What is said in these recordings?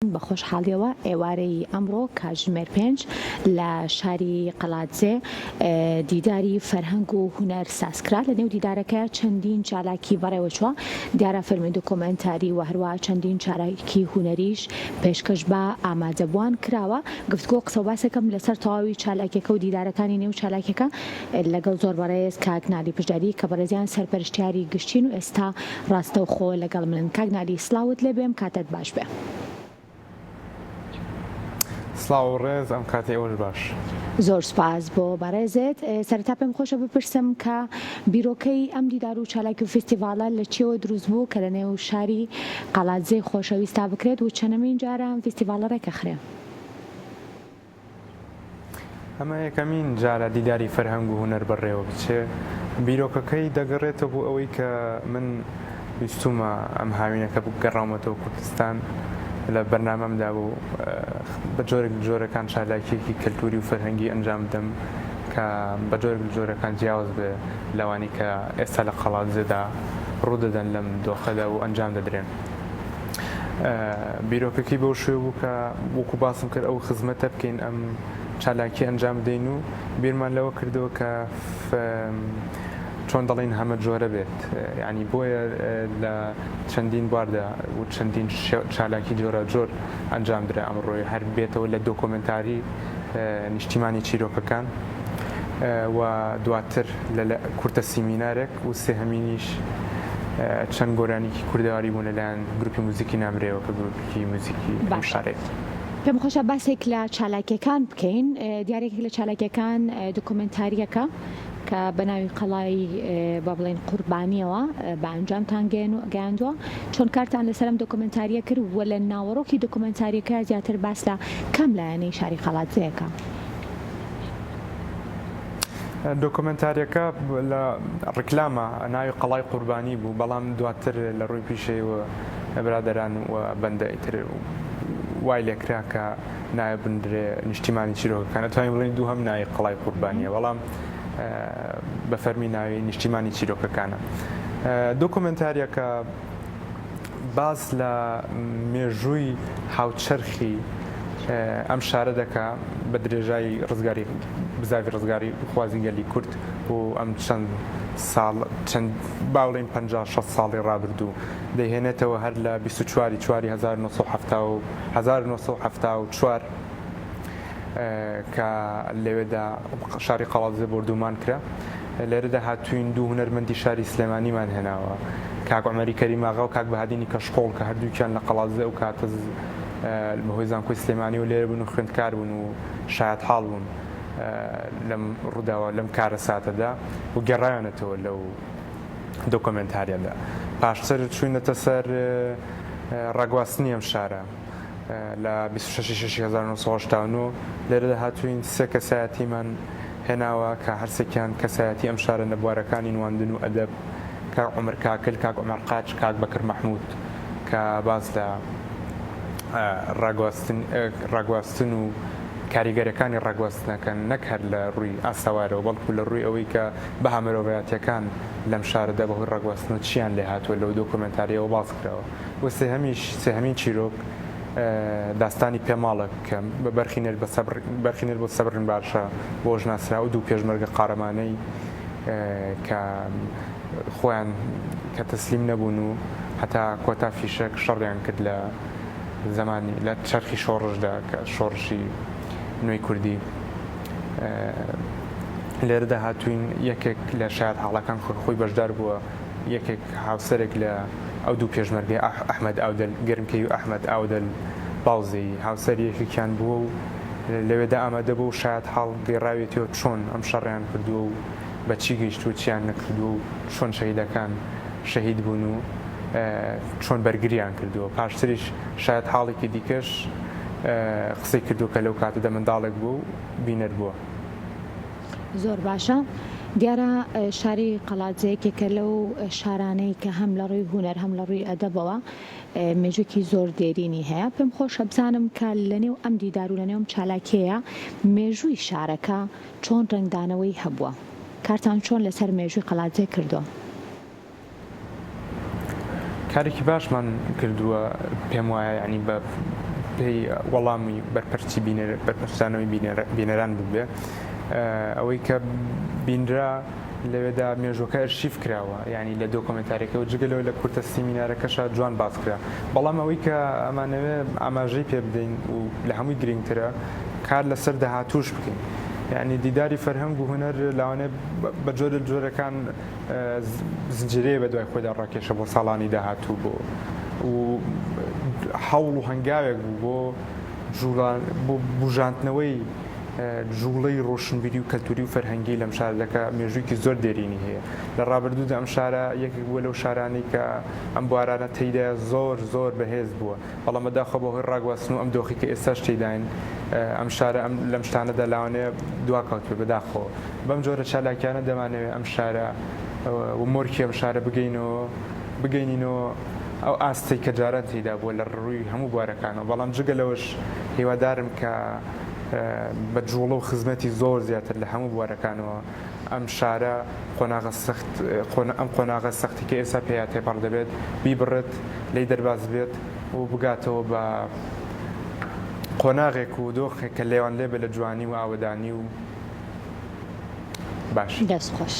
دەکەن بە خۆشحاڵیەوە ئێوارەی ئەمڕۆ کاتژمێر 5 لە شاری قەڵاتجێ دیداری فەرهەنگ و هونەر سازکرا. لە نێو دیدارەکە چەندین چالاکی بەڕێوەچوە دیارە فەرمی دۆکۆمەنتاری و هەروە چەندین چالاکی هونەریش پێشکەش بە ئامادەبوان کراوە. گفتگۆ قسە و باسەکەم لەسەر تەواوی چالاکیەکە و دیدارەکانی نێو چالاکیەکە لەگەڵ زۆر بەڕێز کاک نالی پشداری کە بەڕێزیان سەرپەرشتیاری گشتین و ئێستا ڕاستەوخۆ لەگەڵ منن. کاک نالی سلااوت لێ بێم کاتت باش بێ. سلااو ڕێز ئەم کاتی ئەوەش باش. زۆر سپاس بۆ بەڕێزت. سەرەتا پێم خۆشە بپرسم کە بیرۆکەی ئەم دیدار و چالاکی و فستیڤالە لە چێوە دروست بوو کە لە نێو شاری قەڵاتجێ خۆشەویستا بکرێت و چەندەمین جارە ئەم فستیڤالە ڕێکەخرێ؟ ئەمە یەکەمین جارە دیداری فەرهەنگ و هونەر بەڕێوە بچێ. بیرۆکەکەی دەگەڕێتەوە بۆ ئەوەی کە من ویستومە ئەم هاوینەکە بگەڕاومەتەوە کوردستان لە بەرنامەمدا بوو بە جۆرەکان چالاکیەکی کەلتوری و فەرهەنگی ئەنجام بدەم کە بە جۆرەکان جیاواز بێ لەوانی کە ئێستا لە قەڵاتجێدا ڕوودەدەن لەم دۆخەدا و ئەنجام دەدرێن. بیرۆکەکەی بەو شوێ بوو کە وەکو باسم کرد ئەو خزمەتە بکەین ئەم چالاکی ئەنجام بدەین و بیرمان لەوە کردەوە کە چۆن دەڵێن هەمە جۆرە بێت. ینی بۆیە لە چەندین باردا و چەندین چالاکی جۆرە جۆر ئەنجام درا ئەمڕۆی هەر بێتەوە لە دۆکۆمنتاری نیشتیمانی چیرۆکەکان و دواتر لە کورتە سیمینارێک و سێهەمینیش چەند گۆرانێکی کوردەواری بوون لەلایەن گروپی موزیکی نامرێەوە کە گروپی موزیکی شارێت. پێم خۆشە باسێک لە چالاکیەکان بکەین. دیارێکی لە چالاکیەکان دۆکۆمنتاریەکە کە بە ناوی قەڵای با بڵێن قوربانیەوە بە ئەنجامتان گەیاندووە. چۆن کارتان لەسەرم دۆکۆمنتاریە کرد و لە ناوەڕۆکی دۆکۆمنتاریەکە زیاتر باس لە کەم لایەنەی شاری قەڵاتجێیەکە؟ دۆکۆمنتاریەکە لە ڕکلامە ناوی قەڵای قوربانی بوو، بەڵام دواتر لە ڕووی پیشەوە برادەران و بەندە ئیتر وای لێکرا کە نایە بندرێ نیشتیمانی چیرۆکەکان. ئەتوانین بڵێن دوو هەم ناوی قەڵای قوربانیە، بەڵام بە فەرمی ناوی نیشتیمانی چیرۆکەکانە. دۆکۆمنتاریەکە باس لە مێژووی هاوچەرخی ئەم شارە دەکا بە درێژایی ڕزگاری بزاوی ڕزگاری خوازی گەلی کورد و ئەم چەند ساڵ چەند باوڵین 50-60 ساڵی ڕابردوو دەیهێنێتەوە هەر لە 1974 کە لەوێدا شاری قەڵاتجێ بردومان کرا. لێرەدا هاتوین دوو هونەرمەندی شاری سلێمانیمان هێناوە، کاک عومەری کەریماغا و کاک بەهادینی کەشقۆڵ کە هەردووکیان لە قەڵاتجێ و کاتە بەهۆی زانکۆی سلێمانی و لێرە بوون و خوێندکار بوون و شایەت حاڵ بوون لەم ڕووداوە لەم کارە ساتەدا و گەڕایانەتەوە لەو دۆکۆمنتاریەدا. پاشتر چوینەتە سەر ڕاگواستنی ئەم شارە لە 26/1989 لێرەدا هاتوین سێ کەسایەتیمان هێناوە کە هەرسێکیان کەسایەتی ئەم شارە لە بوارەکانی نواندن و ئەدەب، کاک عومەر کاکل، کاک عومەر قاچ، کاک بەکر مەحموود، کە باز لە ڕاگواستن و کاریگەرەکانی ڕاگواستنەکەن نەک هەر لە ڕووی ئاساوارەوە بەڵکو لە ڕووی ئەوەی کە بە هەمەرۆڤایەتیەکان لەم شارەدا بەهۆی ڕاگواستنەوە چیان لێ هاتووە لەو دۆکۆمنتاریەوە باز کراوە. و سێهەمین چیرۆک داستانی پێماڵە کە بەرخینێر بۆ سەبرن باشە بۆ ژناسرا و دوو پێشمەرگە قارەمانەی کە خۆیان کە تەسلیم نەبوون و هەتا کۆتا فیشەک شەڕیان کرد لە زمانی لە چەرخی شۆڕشدا کە شۆڕشی نوێی کوردی. لێرەدا هاتوین یەکێک لە شاید حاڵەکان خۆی بەشدار بووە، یەکێک هاوسەرێک لە ئەو دوو پێشمەرگەی ئەحمەد ئاودەل گەرمکەی و ئەحمەد ئاودەل باوزەی هاوسەر یەکێکیان بووە و لەوێدا ئامادە بوو شاید حاڵ گەێڕاوێتەوە چۆن ئەم شەڕیان کردووە و بەچی گەیشت و چیان نەکردووە و چۆن شەهیدەکان شەهید بوون و چۆن بەرگریان کردووە. پاشتریش شاید حاڵێکی دیکەش قسەی کردو کە لەو کاتەدا منداڵێک بوو و بینەر بووە. زۆر باشە. دیارە شاری قەڵاتجێیەکێکە لەو شارانەی کە هەم لە ڕووی هونەر هەم لە ڕووی ئەدەبەوە مێژووی زۆر دێرینی هەیە. پێم خۆشە بزانم کە لەنێو ئەم دیدار و لەنێوم چالاکەیە مێژووی شارەکە چۆن ڕنگدانەوەی هەبووە؟ کارتان چۆن لەسەر مێژووی قەڵاتجێ کردووە؟ کارێکی باشمان کردووە پێم وایە، ینی بە پێی وەڵامی بەرپەرچی بەرپەرچانەوەی بینەران ببێ ئەوەی کە بینرا لەوێدا مێژوەکە ئەرشیف کراوە ینی لە دۆکۆمنتارێکەوە جگەلەوە لە کورتە سیمینارەکەشە جوان باس کرا بەڵام ئەوەی کە ئەمانەوێ ئاماژەی پێ بدەین و لە هەمووی گرنگترە کار لەسەر داهاتوش بکەین یعنی دیداری فەرهەنگ و هونەر لاوانێ بە جۆرەکان زنجیرەیە بە دوای خۆیدا ڕاکێشە بۆ ساڵانی داهاتوو بۆ و هەوڵ و هەنگاوێک بوو بۆ بژاندنەوەی جوڵەی ڕۆشنبیری و کەلتوری و فەرهەنگی لەم شارەکە مێژوویکی زۆر دێرینی هەیە لە ڕابردوودا ئەم شارە یەکێک بووە لەو شارانی کە ئەم بوارانە تێیدا زۆر بەهێز بووە بەڵام بەداخەوە بۆ هۆی ڕاگواستن و ئەم دۆخی کە ئێستاش تێداین ئەم شارە لەم شتانەدا لاوانەیە دواکەوتوێ بەداخەوە بەم جۆرە چالاکیانە دەمانەوێت ئەم شارە و مۆرکی ئەم شارە بگەینینەوە ئەو ئاستەی کە جاران تێدا بووە لە ڕووی هەموو بوارەکانەوە بەڵام جگە لەوەش هیوادارم کە بە جوڵە و خزمەتی زۆر زیاتر لە هەموو بوارەکانەوە ئەم شارە ئەم قۆناغە سەختی کە ئێستا پێیا تێپەڕ دەبێت بیبڕێت لی دەرباز بێت و بگاتەوە بە قۆناغێک و دۆخێک کە لێوان لێ بە لە جوانی و ئاوەدانی و باش دەستخۆش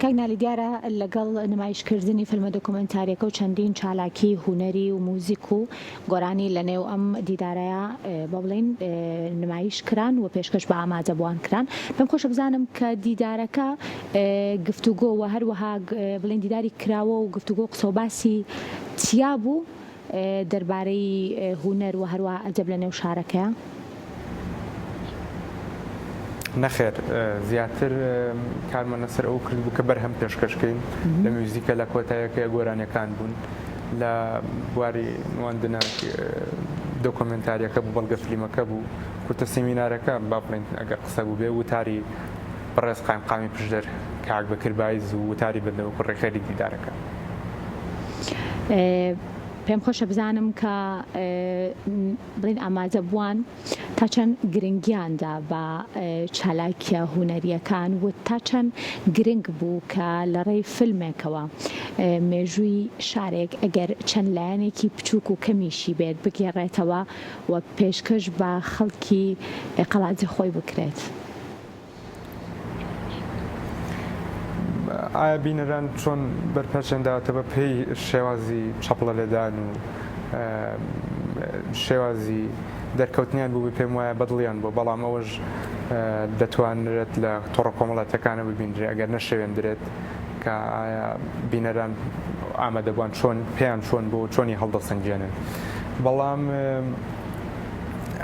کاک نالی دیارە لەگەڵ نمایشکردنی فیلمە دۆکۆمنتاریەکە و چەندین چالاکی هونەری و موزیک و گۆرانی لە نێو ئەم دیدارەیە بە بڵێن نمایش کران و پێشکەش بە ئامادەبوان کران پێم خۆشە بزانم کە دیدارەکە گفتوگۆ و هەروەها بڵێن دیداری کراوە و گفتوگۆ قسەوباسی چیا بوو دەربارەی هونەر و هەروەها ئەدەب لە نێو شارەکەیە نەخێر زیاتر کارمە لەسەر ئەو کرد بوو کە بەرهەم پێشکەشکەین لە میوزیکە لە کۆتایەکە گۆرانیەکان بوون لە بواری نواندنە دۆکۆمنتاریەکە بوو بەڵگە فلیمەکە بوو کورتە سیمینارەکە با بڵێن ئەگەر قسە بوو بێ وتاری بەڕێز قایمقامی پشدەر کاک بەکربایز و وتاری بندەوە کوڕێخەری دیدارەکە پێم خۆشە بزانم کە بڵین ئامادە بووان تا چەند گرنگیاندا بە چالاکیە هونەریەکان و تا چەند گرنگ بوو کە لە ڕێی فیلمێکەوە مێژووی شارێک ئەگەر چەند لایەنێکی بچووک و کەمیشی بێت بگێڕێتەوە و پێشکەش بە خەڵکی قەڵاتی خۆی بکرێت. ئایا بینەران چۆن بەرپەرچێنداوەتە بە پێی شێوازی چەپڵە لێدان و شێوازی دەرکەوتنیان بوو پێم وایە بەدڵیان بۆ بەڵام ئەوەش دەتوانرێت لە تۆڕە کۆمەڵاتەکانە ببیندرێ ئەگەر نەشەوێندرێت کە ئایا بینەران ئامادەبووان چۆن پێیان چۆن بۆ چۆنی هەڵدەسەنگێنن بەڵام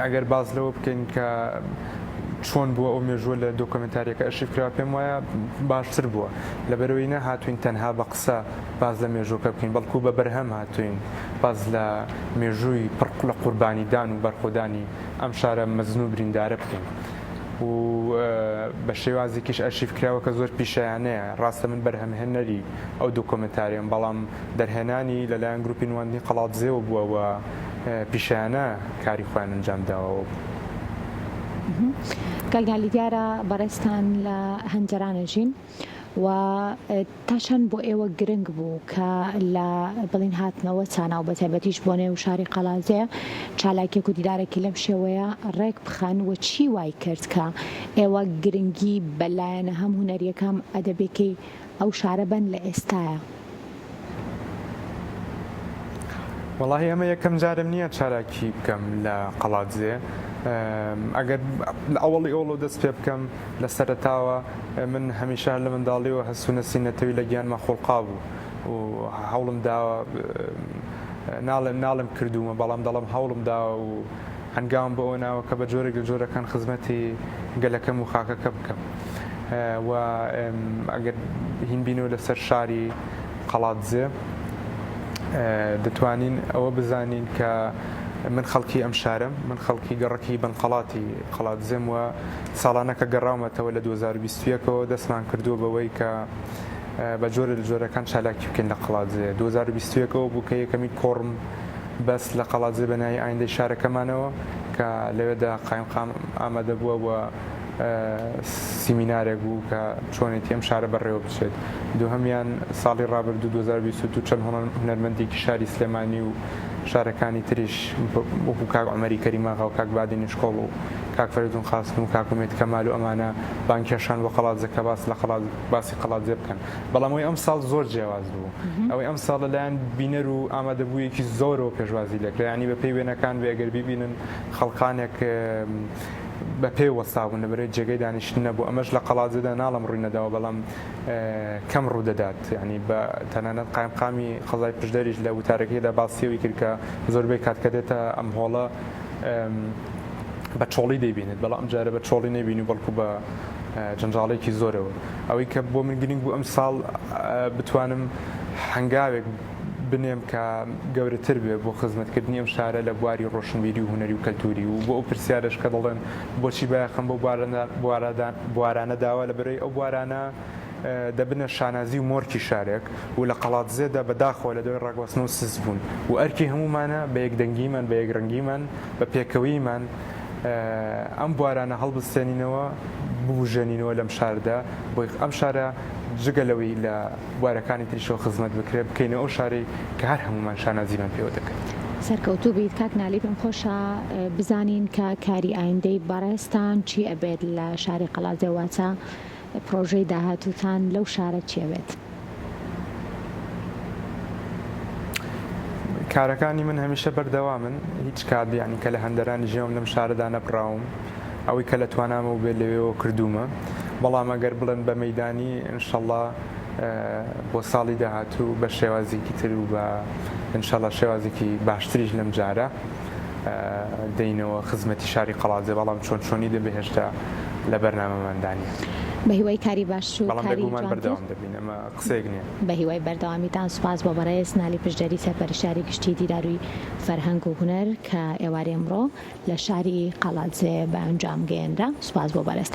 ئەگەر باز لەوە بکەین کە چۆن بووە ئەو مێژووە لە دۆکۆمنتاریەکە ئەرشیفکراوە پێم وایە باشتر بووە لەبەرەوەی نەهاتوین تەنها بە قسە باز لە مێژووکە بکەین بەڵکو بە بەرهەم هاتوین باز لە مێژووی پڕ لە قوربانیدان و بەرخۆدانی ئەم شارە مەزن و بریندارە بکەین و بە شێوازێکیش ئەرشیفکراوە کە زۆر پیشیانەیە ڕاستە من بەرهەمهێنەری ئەو دۆکۆمنتاریەم بەڵام دەرهێنانی لەلایەن گروپی نواندنی قەڵاتزێوە بووەوە پیشیانە کاری خۆیان ئەنجامداوە. کاگالی دیارە بەڕێستان لە هەنجەرانەژین و تاشان بۆ ئێوە گرنگ بوو کە لە بڵین هاتنەوە چانا و بەتایبەتیش بۆ نێو شاری قەڵاتزێ چالاکێک و دیدارێکی لەم شێوەیە ڕێک بخەن و چی وای کرد کە ئێوە گرنگی بەلایەنە هەم هونەریەکەم ئەدەبێکی ئەو شارە بن لە ئێستاە؟ وەڵاهی ئەمە یەکەم جارم نییە چالاکی بکەم لە قەڵاتزێ ئەگەر لە ئەوڵی ئەوڵۆ دەست پێ بکەم لە سەرەتاوە من هەمیشان لە منداڵیەوە هەسوونە سینەتەوی لە گیانمە خۆڵقا بوو و هەوڵم داوە ناڵم کردومە بەڵام دەڵم هەوڵم داوە و هەنگاوم بە ئەو ناوە کە بە جۆرێک لە جۆرەکان خزمەتی گەلەکەم و خاکەکە بکەم و ئەگەر هین بینەوە لەسەر شاری قەڵاتزێ دەتوانین ئەوە بزانین کە من خەڵکی ئەم شارم من خەڵکی گەڕەکی بنقەڵاتی قەڵاتزێم وە ساڵانەکە گەڕاومەتەوە لە 2021ەوە دەستمان کردووە بەوەی کە بە جۆرە لە جۆرەکان چالاکی بکەین لە قەڵاتزێ 2021ەوە بوو کە یەکەمی کۆڕم بەس لە قەڵاتزێ بەناوی ئایندەی شارەکەمانەوە کە لەوێدا قایمقام ئامادە بووە بووە سیمینارێک بوو کە چۆنێتی ئەم شارە بەڕێوە بچێت دووهەمیان ساڵی ڕابردوو 2022 چەند هونەرمەندێکی شاری سلێمانی و شارەکانی تریش وەکو کاک عومەری کەریماغا و کاک بادینی شکۆڵ و کاک فەریدون خاسم و کاک ومێد کەمال و ئەمانە بانکێشان بۆ قەڵاتزەکە باسی قەڵاتزێ بکەن بەڵام ئەوەی ئەم ساڵ زۆر جیاواز بوو ئەوەی ئەم ساڵ لەلایەن بینەر و ئامادەبوویەکی زۆرەوە پێشوازی لەکرا ینی بە پێی وێنەکان بێگەر ببینن خەڵقانێک بە پێی وەستاون لەبەرەوەی جێگەی دانیشتن نەبوو ئەمەش لە قەڵاتزەدا ناڵم ڕووی نەداوە بەڵام کەم ڕوودەدات ینی بە تەنانەت قایمقامی خەزای پشدەریش لە وتارەکەیدا باسیەوەی کرد کە زۆربەی کاتکە دێتە ئەم هۆڵە بە چۆڵی دەیبینێت بەڵام ئەم جارە بە چۆڵی نەبینی و بەڵکو بە جەنجاڵێکی زۆرەوە ئەوەی کە بۆ من گرنگ بوو ئەم ساڵ بتوانم هەنگاوێک بنێم کە گەورەتر بێ بۆ خزمەتکردنی ئەم شارە لە بواری ڕۆشنبیری و هونەری و کەلتوری و بۆ ئەو پرسیارش کە دەڵێن بۆچی باەخەم بۆ بوارانە داوا لە بەرەی ئەو بوارانە دەبنە شانازی و مۆرکی شارێک و لە قەڵاتزێدا بەداخەوە لە دوای ڕاگواستنەوە سس بوون و ئەرکی هەمومانە بە یەکدەنگیمان بە یەکڕەنگیمان بە پێکەوەیمان ئەم بوارانە هەڵبستێنینەوە ببوژێنینەوە لەم شاردا بۆی ئەم شارە جگەلەوەی لە بوارەکانی تریشەوە خزمەت بکرێ بکەینەوە ئەو شارەی کە هەر هەمومان شانازیمان پێوە دەکەن. سەرکەوتوو بیت کاک نالی پێم خۆشە بزانین کە کاری ئایندەی بەڕێستان چی ئەبێت لە شاری قەڵاتزێ واتە پرۆژەی داهاتووتان لەو شارە چێوێت؟ کارەکانی من هەمیشە بەردەوامن هیچ کاتیانی کە لە هەندەرانی ژێوم لەم شارەدا نەپڕاوم ئەوەی کە لە توانامە و بێ لەوێەوە کردومە بەڵام ئەگەر بڵێن بە مەیدانی ئینشەڵڵا بۆ ساڵی داهاتوو بە شێوازێکی تر و بە ئینشەڵڵا شێوازێکی باشتریش لەم جارە دەینەوە خزمەتی شاری قەڵاتزێ بەڵام چۆنی دەبێهێشتا لە بەرنامەماندانی بە هیوای کاری باش و کاری جوان بەردەوام دەبین ئەمە قسەیەک نییە بە هیوای بەردەوامیتان سوپاس بۆ بەڕێز نالی پشدەری سەرپەرشتی شاری گشتی دیداروی فەرهەنگ و هونەر کە ئێوارە ئەمڕۆ لە شاری قەڵاتزێ بە ئەنجام گەیەنرا سوپاس بۆ بەڕێستان.